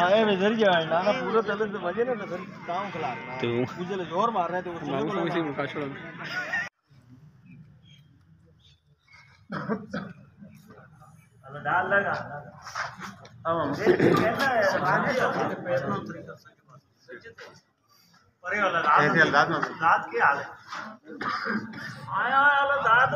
आए इधर ही जाना ना पूरा तले से बजे ना तो फिर काम खिलाना तो मुझे जोर मार रहे थे वो इसी मुका छोड़ डाल लगा अब हम कैसा है अरे वाला रात के हाल है आया वाला दाद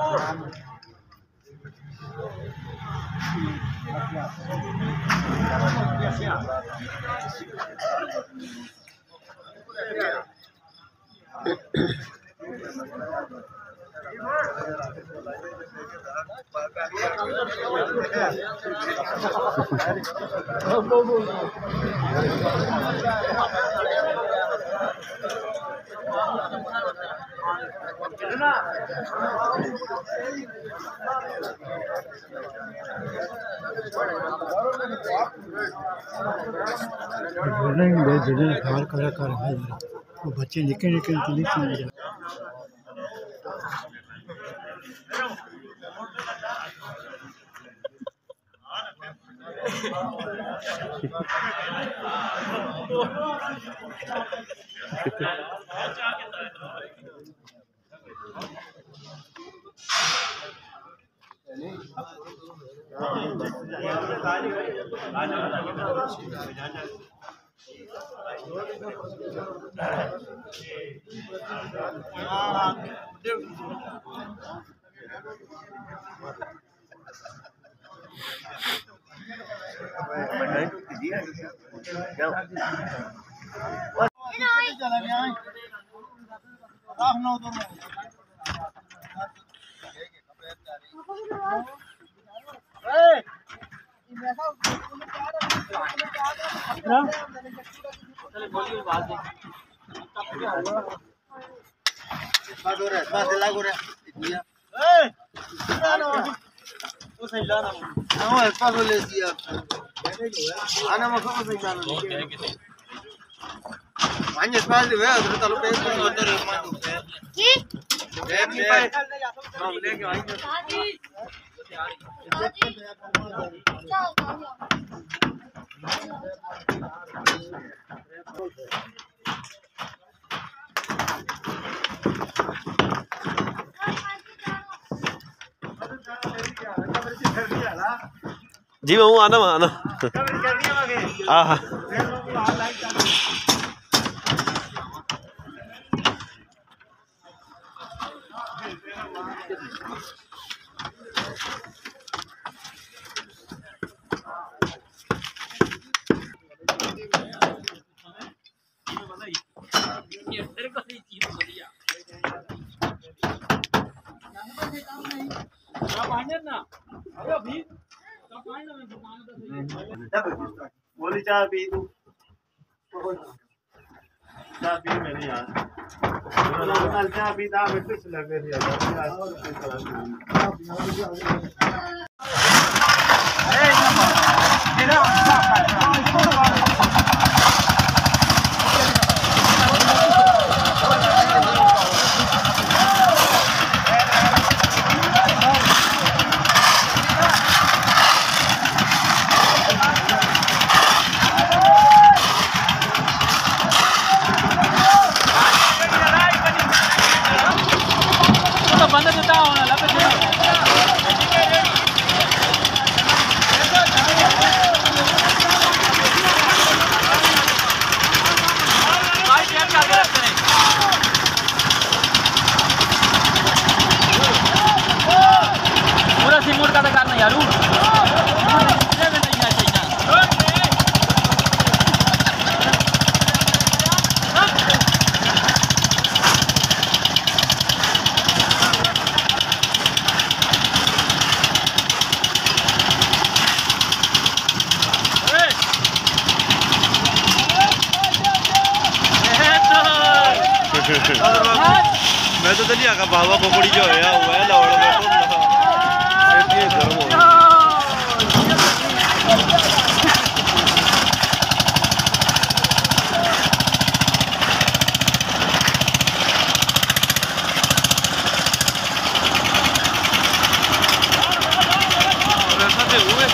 कलाकार है वो बच्चे निके निके जी मैं आना आना बोली चाय पी तू चाय पी मेरे यार चाय पी था मैं कुछ लग रही पूरा सिमूर का करना यारू मैं तो चलिए आका बाबा पकड़ी जो है वो है लौड़ में ये गर्म हो ऐसा हुए।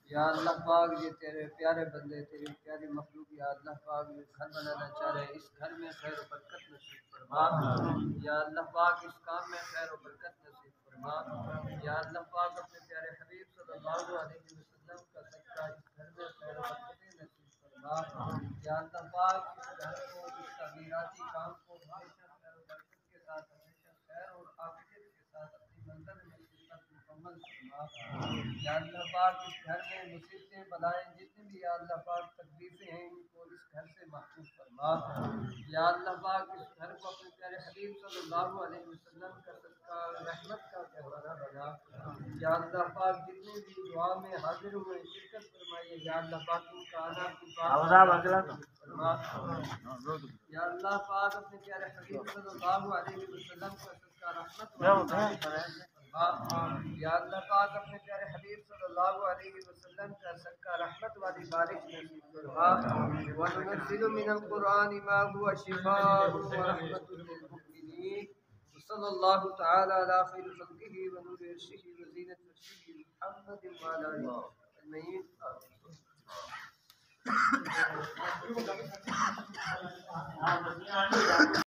या अल्लाह पाक ये तेरे प्यारे बंदे तेरी प्यारी मखलूक या अल्लाह पाक ये घर बनाना चाह रहे इस घर में खैर और बरकत नसीब फरमा। या अल्लाह पाक इस काम में खैर और बरकत नसीब फरमा। या अल्लाह पाक अपने प्यारे हबीब सल्लल्लाहु अलैहि वसल्लम का सदका इस घर में खैर और बरकत नसीब फरमा। या अल्लाह पाक इस घर को इस तमीराती काम को हमेशा खैर और बरकत के साथ हमेशा खैर और आफियत के साथ अपनी मंजिल में मुकम्मल फरमा। या अल्लाह पाक इस घर में मुसीबतें बलाएं जितनी भी या अल्लाह पाक तकलीफें हैं इनको इस घर से महफूज फरमा। या अल्लाह पाक इस घर को अपने प्यारे हबीब सल्लल्लाहु अलैहि वसल्लम का सदका रहमत का गहवारा बना। या अल्लाह पाक जितने भी दुआ में हाजिर हुए शिरकत फरमाइए। या अल्लाह पाक इनका आना की फरमा। या अल्लाह पाक अपने प्यारे हबीब सल्लल्लाहु अलैहि वसल्लम का सदका रहमत या अल्लाह पाक अपने प्यारे हबीब सल्लल्लाहु अलैहि वसल्लम का सदका रहमत वाली बारिश नसीब फरमा। व नुनज़्ज़िलु मिनल कुरानि मा हुवा शिफ़ाअुन व रहमतुल लिल मुमिनीन सल्लल्लाहु तआला अला खैरि खल्क़िही व नूरि अर्शिही व ज़ीनति अर्शिही मुहम्मदिन व अला आलिहि अजमईन।